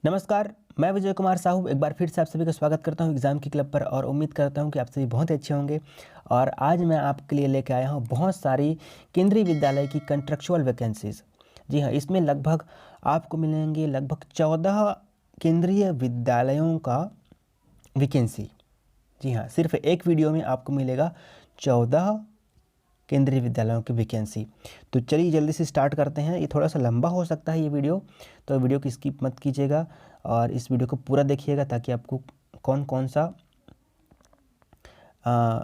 नमस्कार, मैं विजय कुमार साहू एक बार फिर से आप सभी का स्वागत करता हूं एग्ज़ाम की क्लब पर और उम्मीद करता हूं कि आप सभी बहुत अच्छे होंगे। और आज मैं आपके लिए लेकर आया हूं बहुत सारी केंद्रीय विद्यालय की कंट्रेक्चुअल वैकेंसीज़। जी हाँ, इसमें लगभग आपको मिलेंगे लगभग 14 केंद्रीय विद्यालयों का वैकेंसी। जी हाँ, सिर्फ एक वीडियो में आपको मिलेगा 14 केंद्रीय विद्यालयों की वैकेंसी। तो चलिए जल्दी से स्टार्ट करते हैं। ये थोड़ा सा लंबा हो सकता है ये वीडियो, तो वीडियो की स्किप मत कीजिएगा और इस वीडियो को पूरा देखिएगा ताकि आपको कौन कौन सा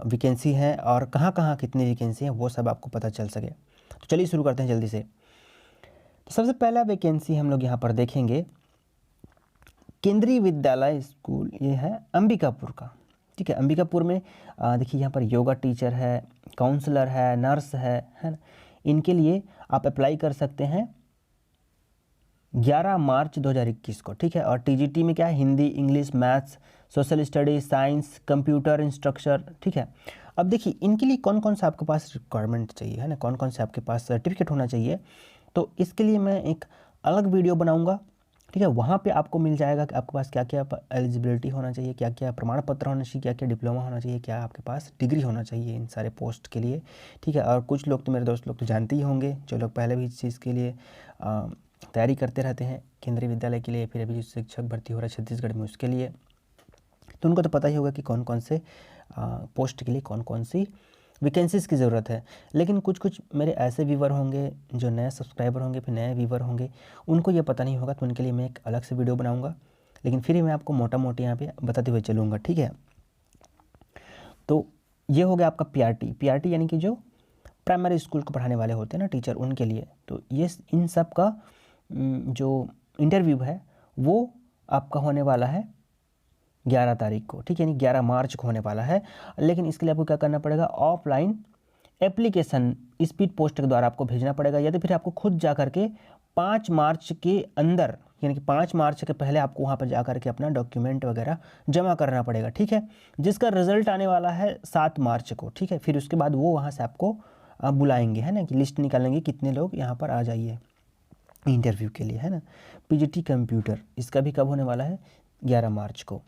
वैकेंसी है और कहाँ कहाँ कितनी वैकेंसी है वो सब आपको पता चल सके। तो चलिए शुरू करते हैं जल्दी से। तो सबसे पहला वैकेंसी हम लोग यहाँ पर देखेंगे केंद्रीय विद्यालय स्कूल, ये है अंबिकापुर का। ठीक है, अंबिकापुर में देखिए यहाँ पर योगा टीचर है, काउंसलर है, नर्स है ना। इनके लिए आप अप्लाई कर सकते हैं 11 मार्च 2021 को। ठीक है, और टीजीटी में क्या है, Hindi, English, maths, social study, science, computer instructor. ठीक है, अब देखिए इनके लिए कौन कौन सा आपके पास रिक्वायरमेंट चाहिए है ना, कौन कौन से आपके पास सर्टिफिकेट होना चाहिए। तो इसके लिए मैं एक अलग वीडियो बनाऊँगा। ठीक है, वहाँ पे आपको मिल जाएगा कि आपके पास क्या क्या एलिजिबिलिटी होना चाहिए, क्या क्या प्रमाण पत्र होना चाहिए, क्या क्या डिप्लोमा होना चाहिए, क्या आपके पास डिग्री होना चाहिए इन सारे पोस्ट के लिए। ठीक है, और कुछ लोग तो मेरे दोस्त लोग तो जानते ही होंगे, जो लोग पहले भी इस चीज़ के लिए तैयारी करते रहते हैं केंद्रीय विद्यालय के लिए, फिर अभी शिक्षक भर्ती हो रहा है छत्तीसगढ़ में उसके लिए, तो उनको तो पता ही होगा कि कौन कौन से पोस्ट के लिए कौन कौन सी वैकेंसीज़ की ज़रूरत है। लेकिन कुछ कुछ मेरे ऐसे व्यूवर होंगे जो नए सब्सक्राइबर होंगे, फिर नए व्यूवर होंगे, उनको ये पता नहीं होगा, तो उनके लिए मैं एक अलग से वीडियो बनाऊंगा। लेकिन फिर मैं आपको मोटा मोटी यहाँ पे बताते हुए चलूँगा। ठीक है, तो ये हो गया आपका पीआरटी यानी कि जो प्राइमरी स्कूल को पढ़ाने वाले होते हैं ना टीचर, उनके लिए। तो ये इन सब का जो इंटरव्यू है वो आपका होने वाला है 11 तारीख को। ठीक है, यानी 11 मार्च को होने वाला है। लेकिन इसके लिए आपको क्या करना पड़ेगा, ऑफलाइन एप्लीकेशन स्पीड पोस्ट के द्वारा आपको भेजना पड़ेगा, या तो फिर आपको खुद जा करके 5 मार्च के अंदर, यानी कि 5 मार्च के पहले आपको वहाँ पर जा करके अपना डॉक्यूमेंट वगैरह जमा करना पड़ेगा। ठीक है, जिसका रिजल्ट आने वाला है 7 मार्च को। ठीक है, फिर उसके बाद वो वहाँ से आपको बुलाएंगे, है ना, कि लिस्ट निकालेंगे कितने लोग यहाँ पर आ जाइए इंटरव्यू के लिए, है ना। पीजीटी कंप्यूटर, इसका भी कब होने वाला है, 11 मार्च को।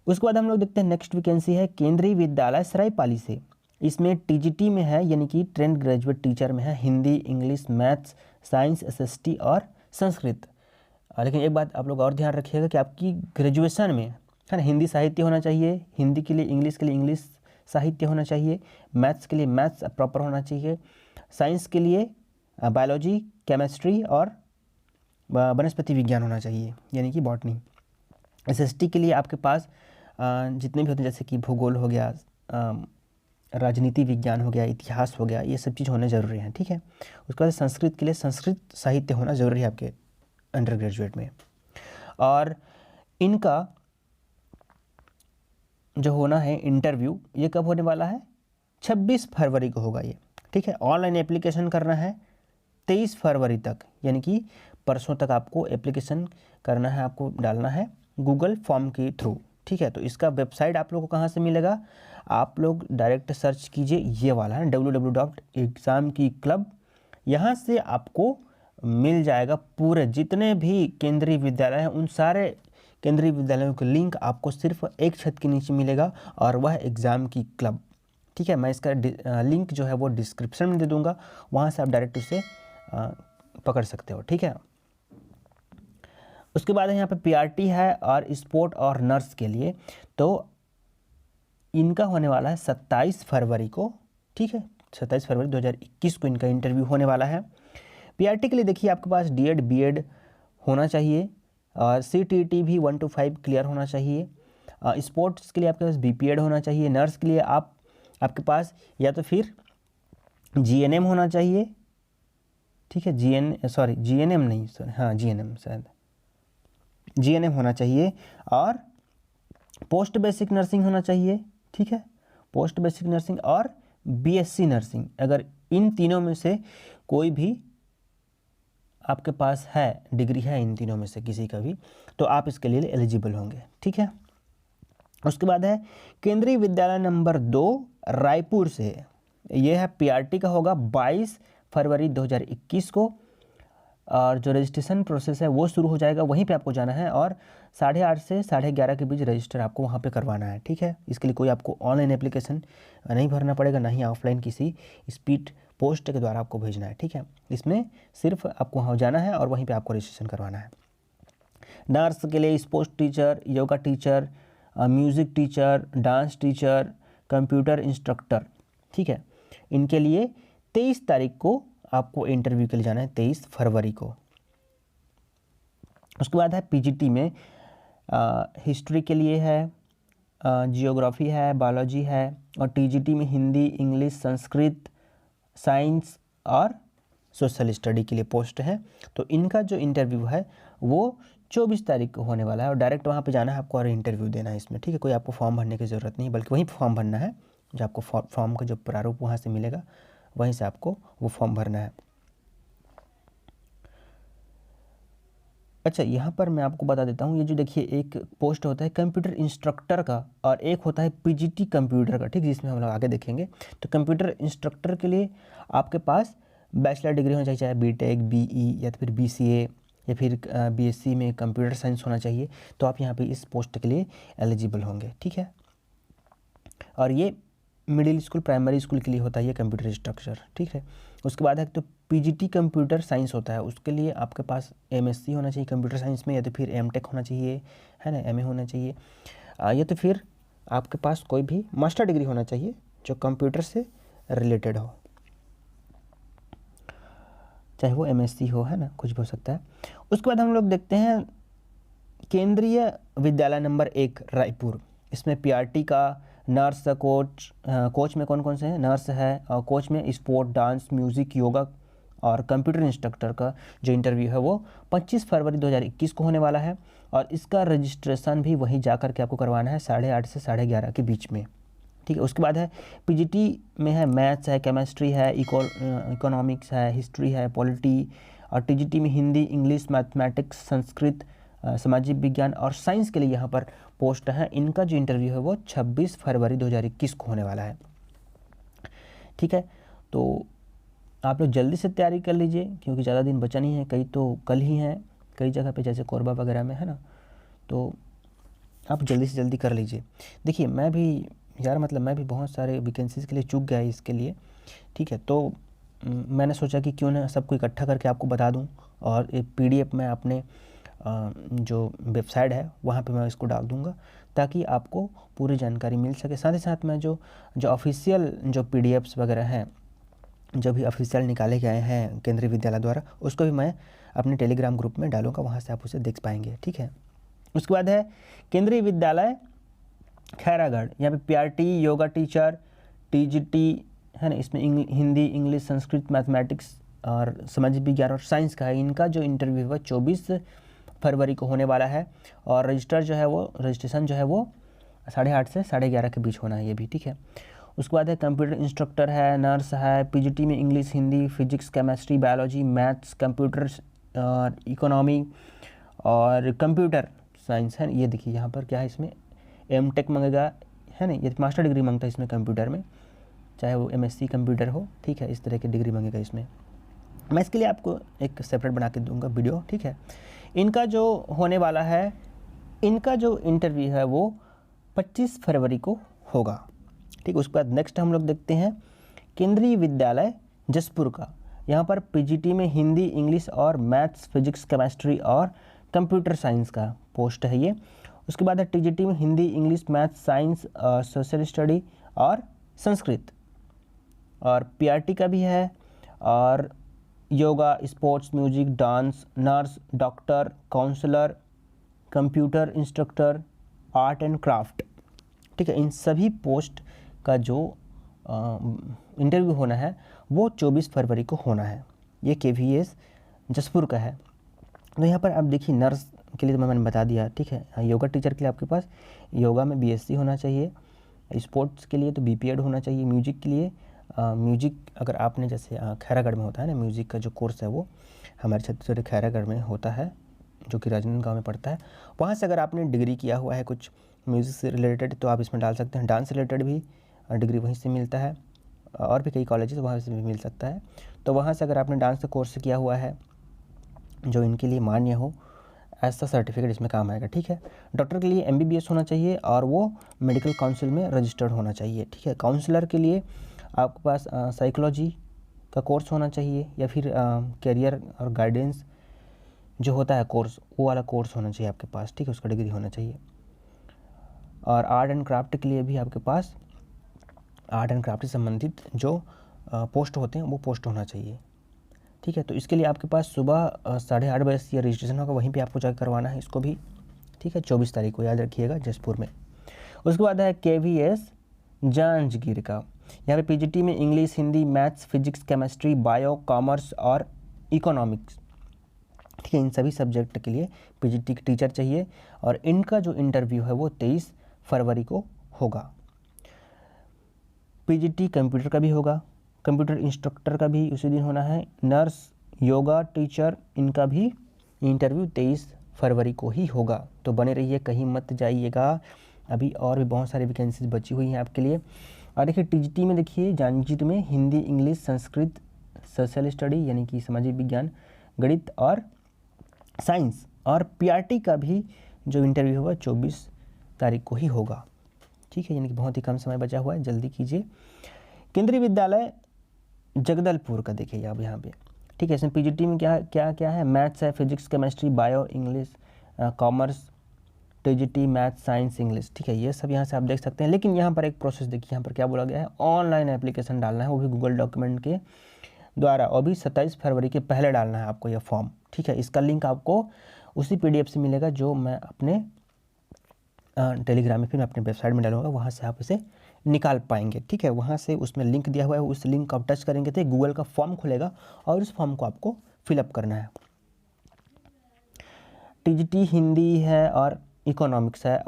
उसके बाद हम लोग देखते हैं नेक्स्ट वैकेंसी है केंद्रीय विद्यालय सरायपाली से। इसमें टीजीटी में है, यानी कि ट्रेंड ग्रेजुएट टीचर में है, Hindi, English, maths, science, SST और संस्कृत। लेकिन एक बात आप लोग और ध्यान रखिएगा कि आपकी ग्रेजुएशन में, है ना, हिंदी साहित्य होना चाहिए, हिंदी के लिए इंग्लिश साहित्य होना चाहिए, मैथ्स के लिए मैथ्स प्रॉपर होना चाहिए, साइंस के लिए बायोलॉजी, केमिस्ट्री और वनस्पति विज्ञान होना चाहिए, यानी कि बॉटनी। एसएसटी के लिए आपके पास जितने भी होते हैं, जैसे कि भूगोल हो गया, राजनीति विज्ञान हो गया, इतिहास हो गया, ये सब चीज़ होने ज़रूरी है। ठीक है, उसके बाद संस्कृत के लिए संस्कृत साहित्य होना ज़रूरी है आपके अंडर ग्रेजुएट में। और इनका जो होना है इंटरव्यू, ये कब होने वाला है, 26 फरवरी को होगा ये। ठीक है, ऑनलाइन एप्लीकेशन करना है 23 फरवरी तक, यानी कि परसों तक आपको एप्लीकेशन करना है, आपको डालना है गूगल फॉर्म के थ्रू। ठीक है, तो इसका वेबसाइट आप लोगों को कहाँ से मिलेगा, आप लोग डायरेक्ट सर्च कीजिए, ये वाला है www.examkiclub, यहाँ से आपको मिल जाएगा पूरे जितने भी केंद्रीय विद्यालय हैं, उन सारे केंद्रीय विद्यालयों का लिंक आपको सिर्फ एक छत के नीचे मिलेगा, और वह एग्ज़ाम की क्लब। ठीक है, मैं इसका लिंक जो है वो डिस्क्रिप्शन में दे दूँगा, वहाँ से आप डायरेक्ट उसे पकड़ सकते हो। ठीक है, उसके बाद यहाँ पे पीआरटी है और स्पोर्ट और नर्स के लिए, तो इनका होने वाला है 27 फरवरी को। ठीक है, 27 फरवरी 2021 को इनका इंटरव्यू होने वाला है। पीआरटी के लिए देखिए आपके पास डीएड बीएड होना चाहिए और सीटीटी भी 1 to 5 क्लियर होना चाहिए। स्पोर्ट्स के लिए आपके पास बीपीएड होना चाहिए। नर्स के लिए आपके पास या तो फिर जीएनएम होना चाहिए। ठीक है, जीएनएम नहीं, सॉरी, हाँ जीएनएम, शायद जीएनएम होना चाहिए, और पोस्ट बेसिक नर्सिंग होना चाहिए। ठीक है, पोस्ट बेसिक नर्सिंग और बीएससी नर्सिंग, अगर इन तीनों में से कोई भी आपके पास है, डिग्री है इन तीनों में से किसी का भी, तो आप इसके लिए एलिजिबल होंगे। ठीक है, उसके बाद है केंद्रीय विद्यालय नंबर 2 रायपुर से, ये है पीआरटी का होगा 22 फरवरी 2021 को, और जो रजिस्ट्रेशन प्रोसेस है वो शुरू हो जाएगा, वहीं पे आपको जाना है और 8:30 से 11:30 के बीच रजिस्टर आपको वहाँ पे करवाना है। ठीक है, इसके लिए कोई आपको ऑनलाइन एप्लीकेशन नहीं भरना पड़ेगा, ना ही ऑफलाइन किसी स्पीड पोस्ट के द्वारा आपको भेजना है। ठीक है, इसमें सिर्फ आपको वहाँ जाना है और वहीं पे आपको रजिस्ट्रेशन करवाना है। नर्स के लिए sports teacher, yoga teacher, music teacher, dance teacher, computer instructor, ठीक है, इनके लिए 23 तारीख को आपको इंटरव्यू के लिए जाना है, 23 फरवरी को। उसके बाद है पीजीटी में हिस्ट्री के लिए है, जियोग्राफी है, बायोलॉजी है, और टीजीटी में हिंदी, इंग्लिश, संस्कृत, साइंस और सोशल स्टडी के लिए पोस्ट है। तो इनका जो इंटरव्यू है वो 24 तारीख को होने वाला है और डायरेक्ट वहाँ पे जाना है आपको और इंटरव्यू देना है इसमें। ठीक है, कोई आपको फॉर्म भरने की ज़रूरत नहीं, बल्कि वहीं फॉर्म भरना है, जो आपको फॉर्म का जो प्रारूप वहाँ से मिलेगा वहीं से आपको वो फॉर्म भरना है। अच्छा, यहाँ पर मैं आपको बता देता हूँ, ये जो देखिए एक पोस्ट होता है कंप्यूटर इंस्ट्रक्टर का और एक होता है पीजीटी कंप्यूटर का, ठीक, जिसमें हम लोग आगे देखेंगे। तो कंप्यूटर इंस्ट्रक्टर के लिए आपके पास बैचलर डिग्री होना चाहिए, चाहे बीटेक, बीई या तो फिर बीसीए या फिर बीएससी में कंप्यूटर साइंस होना चाहिए, तो आप यहाँ पे इस पोस्ट के लिए एलिजिबल होंगे। ठीक है, और ये मिडिल स्कूल, प्राइमरी स्कूल के लिए होता है ये कंप्यूटर इंस्ट्रक्चर। ठीक है, उसके बाद है तो पीजीटी कंप्यूटर साइंस होता है, उसके लिए आपके पास एमएससी होना चाहिए कंप्यूटर साइंस में, या तो फिर एमटेक होना चाहिए, है ना, एमए होना चाहिए, या तो फिर आपके पास कोई भी मास्टर डिग्री होना चाहिए जो कंप्यूटर से रिलेटेड हो, चाहे वो एमएससी हो, है ना, कुछ भी हो सकता है। उसके बाद हम लोग देखते हैं केंद्रीय विद्यालय नंबर 1 रायपुर, इसमें पीआरटी का, नर्स, कोच में कौन कौन से हैं, नर्स है, और कोच में स्पोर्ट, डांस, म्यूज़िक, योगा और कंप्यूटर इंस्ट्रक्टर का जो इंटरव्यू है वो 25 फरवरी 2021 को होने वाला है, और इसका रजिस्ट्रेशन भी वहीं जा कर के आपको करवाना है 8:30 से 11:30 के बीच में। ठीक है, उसके बाद है पीजीटी में है मैथ्स है, केमिस्ट्री है, इकोनॉमिक्स है, हिस्ट्री है, पॉलिटी, और टीजीटी में हिंदी, इंग्लिश, मैथमेटिक्स, संस्कृत, सामाजिक विज्ञान और साइंस के लिए यहाँ पर पोस्ट है। इनका जो इंटरव्यू है वो 26 फरवरी 2021 को होने वाला है। ठीक है, तो आप लोग जल्दी से तैयारी कर लीजिए क्योंकि ज़्यादा दिन बचा नहीं है, कई तो कल ही हैं कई जगह पे, जैसे कोरबा वगैरह में, है ना, तो आप जल्दी से जल्दी कर लीजिए। देखिए मैं भी यार, मतलब मैं भी बहुत सारे वैकेंसीज़ के लिए चूक गया इसके लिए। ठीक है, तो मैंने सोचा कि क्यों ना सबको इकट्ठा करके आपको बता दूं, और एक पीडीएफ में अपने जो वेबसाइट है वहाँ पे मैं इसको डाल दूँगा ताकि आपको पूरी जानकारी मिल सके। साथ ही साथ मैं जो ऑफिशियल जो पीडीएफ्स वगैरह हैं, जो भी ऑफिशियल निकाले गए हैं केंद्रीय विद्यालय द्वारा, उसको भी मैं अपने टेलीग्राम ग्रुप में डालूँगा, वहाँ से आप उसे देख पाएंगे। ठीक है, उसके बाद है केंद्रीय विद्यालय खैरागढ़, यहाँ पे पीआरटी, योगा टीचर, टीजीटी, है ना, इसमें हिंदी, इंग्लिश, संस्कृत, मैथमेटिक्स और सामाजिक विज्ञान और साइंस का है। इनका जो इंटरव्यू है 24 फरवरी को होने वाला है, और रजिस्ट्रेशन जो है वो 8:30 से 11:30 के बीच होना है ये भी। ठीक है, उसके बाद है कंप्यूटर इंस्ट्रक्टर है, नर्स है, पीजीटी में English, Hindi, physics, chemistry, biology, maths, computer और इकोनॉमी और कंप्यूटर साइंस है। ये देखिए यहाँ पर क्या है, इसमें एमटेक मांगेगा, है ना, ये मास्टर डिग्री मांगता है इसमें कंप्यूटर में, चाहे वो एमएससी कंप्यूटर हो। ठीक है, इस तरह की डिग्री मांगेगा इसमें। मैं इसके लिए आपको एक सेपरेट बना के दूंगा वीडियो। ठीक है, इनका जो होने वाला है, इनका जो इंटरव्यू है वो 25 फरवरी को होगा। ठीक, उसके बाद नेक्स्ट हम लोग देखते हैं केंद्रीय विद्यालय जसपुर का। यहाँ पर पीजीटी में हिंदी, इंग्लिश और मैथ्स, फिजिक्स, केमिस्ट्री और कंप्यूटर साइंस का पोस्ट है ये। उसके बाद है टीजीटी में Hindi, English, maths, science, social study और संस्कृत, और पीआरटी का भी है, और yoga, sports, music, dance, nurse, doctor, counsellor, computer instructor, art and craft. ठीक है, इन सभी पोस्ट का जो इंटरव्यू होना है वो 24 फरवरी को होना है। ये केवीएस जसपुर का है। तो यहाँ पर आप देखिए, नर्स के लिए तो मैंने बता दिया। ठीक है, योगा टीचर के लिए आपके पास योगा में बीएससी होना चाहिए, स्पोर्ट्स के लिए तो बीपीएड होना चाहिए, म्यूजिक के लिए म्यूजिक अगर आपने जैसे खैरागढ़ में होता है ना, म्यूज़िक का जो कोर्स है वो हमारे छत्तीसगढ़ खैरागढ़ में होता है, जो कि राजनांदगांव में पड़ता है। वहाँ से अगर आपने डिग्री किया हुआ है कुछ म्यूज़िक से रिलेटेड तो आप इसमें डाल सकते हैं। डांस से रिलेटेड भी डिग्री वहीं से मिलता है, और भी कई कॉलेजेस वहाँ से भी मिल सकता है। तो वहाँ से अगर आपने डांस का कोर्स किया हुआ है जो इनके लिए मान्य हो, ऐसा सर्टिफिकेट इसमें काम आएगा, ठीक है। डॉक्टर के लिए MBBS होना चाहिए और वो मेडिकल काउंसिल में रजिस्टर्ड होना चाहिए, ठीक है। काउंसलर के लिए आपके पास साइकोलॉजी का कोर्स होना चाहिए या फिर कैरियर और गाइडेंस जो होता है कोर्स, वो वाला कोर्स होना चाहिए आपके पास, ठीक है, उसका डिग्री होना चाहिए। और आर्ट एंड क्राफ्ट के लिए भी आपके पास आर्ट एंड क्राफ्ट से संबंधित जो पोस्ट होते हैं वो पोस्ट होना चाहिए, ठीक है। तो इसके लिए आपके पास सुबह 8:30 बजे से रजिस्ट्रेशन होगा, वहीं पे आपको जाकर करवाना है इसको भी, ठीक है। 24 तारीख को याद रखिएगा, जसपुर में। उसके बाद है KVS जांजगीर का। यहाँ पे PGT में English, Hindi, maths, physics, chemistry, bio, commerce और इकोनॉमिक्स, ठीक है, इन सभी सब्जेक्ट के लिए PGT के टीचर चाहिए। और इनका जो इंटरव्यू है वो 23 फरवरी को होगा। PGT कंप्यूटर का भी होगा, कंप्यूटर इंस्ट्रक्टर का भी उसी दिन होना है, नर्स, योगा टीचर, इनका भी इंटरव्यू 23 फरवरी को ही होगा। तो बने रहिए, कहीं मत जाइएगा, अभी और भी बहुत सारी वैकेंसीज बची हुई हैं आपके लिए। और देखिए TGT में, देखिए जांजगीर में Hindi, English, Sanskrit, social study यानी कि सामाजिक विज्ञान, गणित और साइंस, और PRT का भी जो इंटरव्यू होगा 24 तारीख को ही होगा, ठीक है। यानी कि बहुत ही कम समय बचा हुआ है, जल्दी कीजिए। केंद्रीय विद्यालय जगदलपुर का देखिए आप यहाँ पे, ठीक है। इसमें PGT में क्या क्या क्या है, मैथ्स है, physics, chemistry, bio, English, commerce, TGT, maths, science, English, ठीक है, ये सब यहाँ से आप देख सकते हैं। लेकिन यहाँ पर एक प्रोसेस देखिए, यहाँ पर क्या बोला गया है, ऑनलाइन एप्लीकेशन डालना है, वो भी गूगल डॉक्यूमेंट के द्वारा, और भी 27 फरवरी के पहले डालना है आपको यह फॉर्म, ठीक है। इसका लिंक आपको उसी PDF से मिलेगा जो मैं अपने टेलीग्राम में फिर मैं अपने वेबसाइट में डालूंगा, वहाँ से आप इसे निकाल पाएंगे, ठीक है। वहाँ से उसमें लिंक दिया हुआ है, उस लिंक को आप टच करेंगे तो गूगल का फॉर्म खुलेगा और उस फॉर्म को आपको फिलअप करना है। TGT हिंदी है और इकोनॉमिक्स है,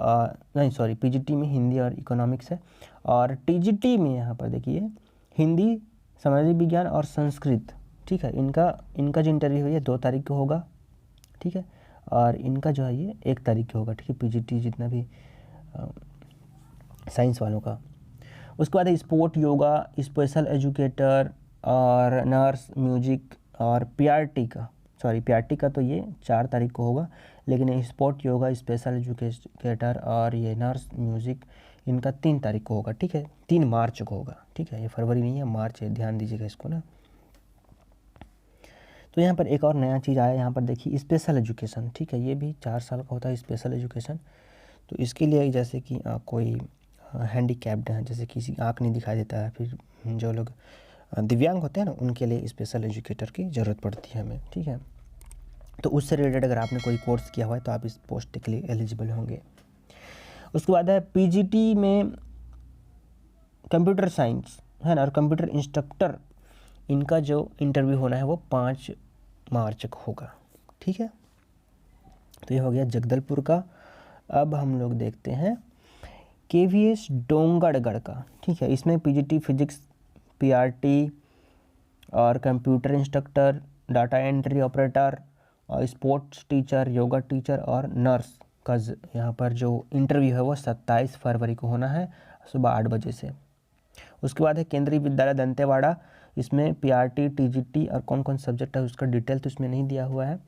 नहीं सॉरी, PGT में हिंदी और इकोनॉमिक्स है, और TGT में यहाँ पर देखिए हिंदी, सामाजिक विज्ञान और संस्कृत, ठीक है। इनका जो इंटरव्यू है ये 2 तारीख को होगा, ठीक है। और इनका जो है ये 1 तारीख को होगा, ठीक है, PGT जितना भी साइंस वालों का। उसके बाद है स्पोर्ट, योगा, स्पेशल एजुकेटर और नर्स, म्यूजिक, और PRT का तो ये 4 तारीख को होगा, लेकिन स्पोर्ट, योगा, स्पेशल एजुकेटर और ये नर्स, म्यूजिक, इनका 3 तारीख को होगा, ठीक है, 3 मार्च को होगा, ठीक है। ये फरवरी नहीं है, मार्च है, ध्यान दीजिएगा इसको ना। तो यहाँ पर एक और नया चीज़ आया, यहाँ पर देखिए स्पेशल एजुकेशन, ठीक है, ये भी 4 साल का होता है स्पेशल एजुकेशन। तो इसके लिए जैसे कि कोई हैंडीकैप्ड है, जैसे किसी आँख नहीं दिखाई देता है, फिर जो लोग दिव्यांग होते हैं ना, उनके लिए स्पेशल एजुकेटर की ज़रूरत पड़ती है हमें, ठीक है। तो उससे रिलेटेड अगर आपने कोई कोर्स किया हुआ है तो आप इस पोस्ट के लिए एलिजिबल होंगे। उसके बाद है PGT में कंप्यूटर साइंस है ना, और कंप्यूटर इंस्ट्रक्टर, इनका जो इंटरव्यू होना है वो 5 मार्च को होगा, ठीक है। तो ये हो गया जगदलपुर का। अब हम लोग देखते हैं KVS डोंगरगढ़ का, ठीक है। इसमें PGT फिजिक्स, PRT और computer instructor, data entry operator और स्पोर्ट्स टीचर, योगा टीचर और नर्स का यहाँ पर जो इंटरव्यू है वो 27 फरवरी को होना है, सुबह 8 बजे से। उसके बाद है केंद्रीय विद्यालय दंतेवाड़ा, इसमें PRT, TGT और कौन कौन सब्जेक्ट है उसका डिटेल तो इसमें नहीं दिया हुआ है।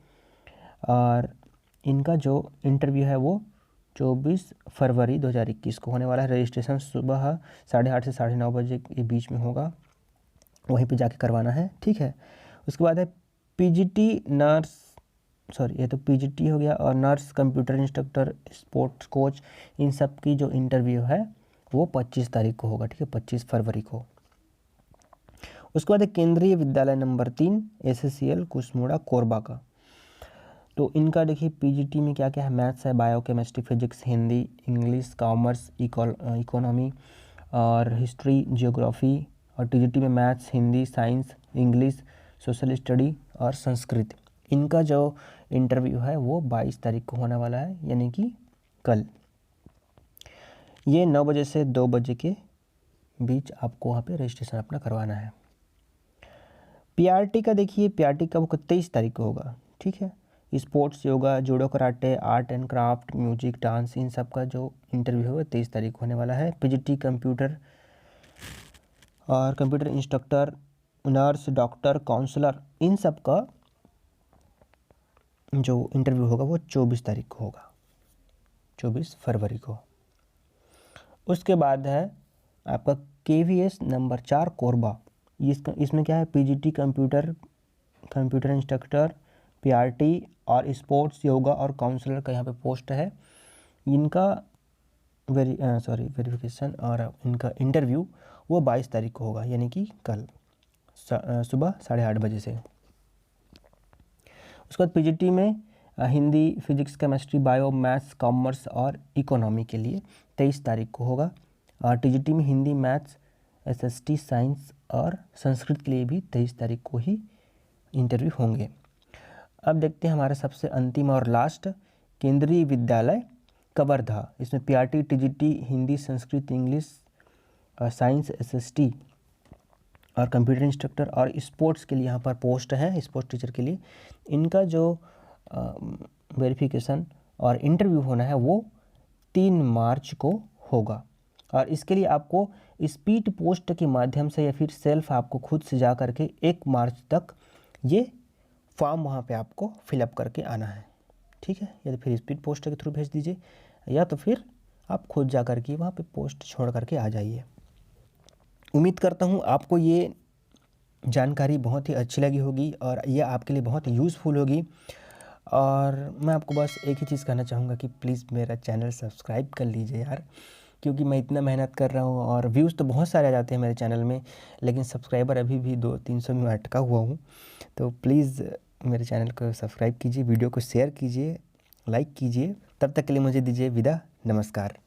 और इनका जो इंटरव्यू है वो 24 फरवरी 2021 को होने वाला है। रजिस्ट्रेशन सुबह 8:30 से 9:30 बजे के बीच में होगा, वहीं पे जाके करवाना है, ठीक है। उसके बाद है PGT नर्स, सॉरी ये तो PGT हो गया, और nurse, computer instructor, sports coach, इन सब की जो इंटरव्यू है वो 25 तारीख को होगा, ठीक है, 25 फरवरी को। उसके बाद है केंद्रीय विद्यालय नंबर 3 SSCL कुसमुड़ा कोरबा का। तो इनका देखिए PGT में क्या क्या है, मैथ्स है, bio, chemistry, physics, Hindi, English, commerce, economy और हिस्ट्री, जियोग्राफी, और TGT में maths, Hindi, science, English, social study और संस्कृत। इनका जो इंटरव्यू है वो 22 तारीख को होने वाला है, यानी कि कल। ये 9 बजे से 2 बजे के बीच आपको वहाँ पे रजिस्ट्रेशन अपना करवाना है। PRT का देखिए, PRT का वो 23 तारीख को होगा, ठीक है। Sports, yoga, judo, karate, art and craft, music, dance, इन सब का जो इंटरव्यू है वो 23 तारीख को होने वाला है। PGT कंप्यूटर और computer instructor, nurse, doctor, counsellor, इन सब का जो इंटरव्यू होगा वो 24 तारीख को होगा, 24 फरवरी को। उसके बाद है आपका KVS नंबर 4 कोरबा। इसमें क्या है, PGT कंप्यूटर इंस्ट्रक्टर, PRT और स्पोर्ट्स, योगा और काउंसलर का यहाँ पे पोस्ट है। इनका वेरिफिकेशन और इनका इंटरव्यू वो 22 तारीख को होगा, यानी कि कल सुबह 8:30 बजे से। उसके बाद PGT में Hindi, physics, chemistry, bio, maths, commerce और इकोनॉमी के लिए 23 तारीख को होगा। और TGT में हिंदी, मैथ्स, SST, साइंस और संस्कृत के लिए भी 23 तारीख को ही इंटरव्यू होंगे। अब देखते हैं हमारा सबसे अंतिम और लास्ट, केंद्रीय विद्यालय कवर्धा। इसमें PRT, TGT, Hindi, Sanskrit, English, science, SST और कंप्यूटर इंस्ट्रक्टर और स्पोर्ट्स के लिए यहाँ पर पोस्ट है, स्पोर्ट्स टीचर के लिए। इनका जो वेरिफिकेशन और इंटरव्यू होना है वो 3 मार्च को होगा। और इसके लिए आपको स्पीड पोस्ट के माध्यम से या फिर सेल्फ आपको खुद से जा करके 1 मार्च तक ये फॉर्म वहाँ पे आपको फिलअप करके आना है, ठीक है। या तो फिर स्पीड पोस्ट के थ्रू भेज दीजिए, या तो फिर आप खुद जा करके वहाँ पे पोस्ट छोड़ करके आ जाइए। उम्मीद करता हूँ आपको ये जानकारी बहुत ही अच्छी लगी होगी और ये आपके लिए बहुत यूज़फुल होगी। और मैं आपको बस एक ही चीज़ कहना चाहूँगा कि प्लीज़ मेरा चैनल सब्सक्राइब कर लीजिए यार, क्योंकि मैं इतना मेहनत कर रहा हूँ और व्यूज़ तो बहुत सारे आ जाते हैं मेरे चैनल में, लेकिन सब्सक्राइबर अभी भी 200-300 में अटका हुआ हूँ। तो प्लीज़ मेरे चैनल को सब्सक्राइब कीजिए, वीडियो को शेयर कीजिए, लाइक कीजिए। तब तक के लिए मुझे दीजिए विदा, नमस्कार।